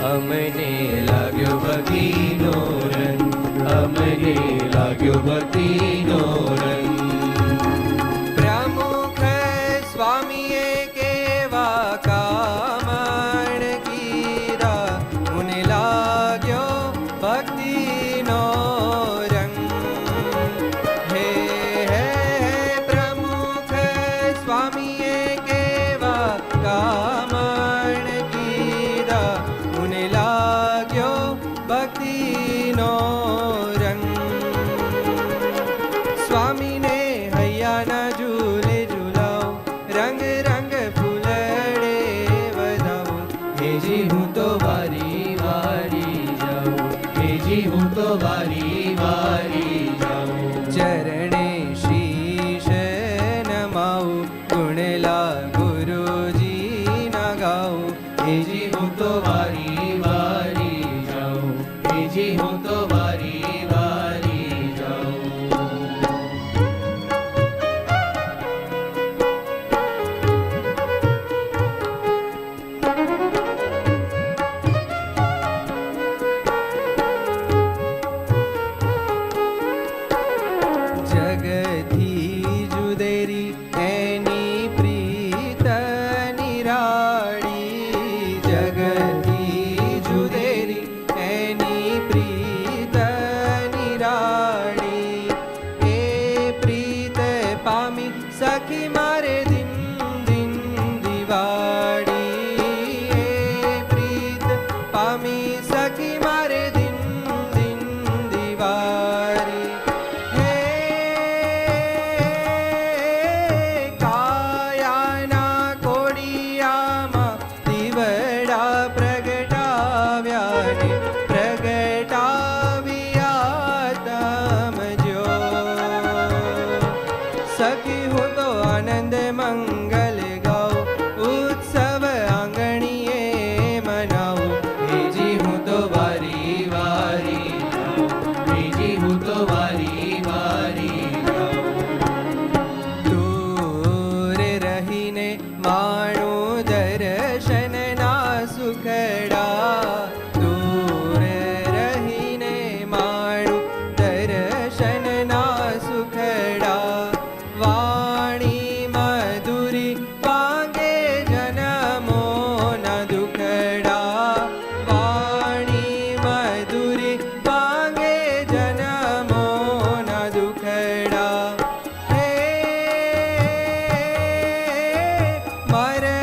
અમને લાગ્યો ભક્તિનો રંગ, અમને લાગ્યો ભક્તિનો રંગ. પ્રમુખ સ્વામીએ કેવા કામણ કીધા, મને લાગ્યો ભક્તિનો રંગ. હે હે પ્રમુખ સ્વામીએ કેવા કામણ કીધા, મને લાગ્યો ભક્તિનો રંગ. સ્વામીને હૈયાના ઝૂલે ઝૂલાવો, રંગ રંગ ફૂલડે વધાવો. હેજી હું તો વારી વારી જાઉં, હેજી હું તો વારી વારી જાઉં. ચરણે શીશ નમાવું, ગુણલા ગુરુજી ના ગાઉં. હેજી હું તો વારી વારી જાઉં, હેજી હું તો વારી વારી જાઉં. જગથી જુદેરી એની પ્રીત નિરાળી. જગથી જુદેરી એની પ્રીત નિરાળી. એ પ્રીત પામી સખી મારે દિન દિન દિવાળી. એ પ્રીત પામી સખી મારે દિન દિન દિવાળી. હે કાયાના કોડિયામાં દીવડા પ્રગટાવ્યા ને પ્રગટાવ્યા તમજો. સખી હું તો આનંદ મંગલ ગાઉં, ઉત્સવ આંગણીએ મનાવું. હેજી હું તો વારી વારી જાઉં, હેજી હું તો વારી વારી જાઉં. દૂર રહીને માણું દર્શનના સુખડા. દૂર રહીને માણું દર્શનના સુખડા. વાણી મધુરી વાંગે જનમોના દુખડા. વાણી મધુરી વાંગે જનમોના દુખડા. હે મારે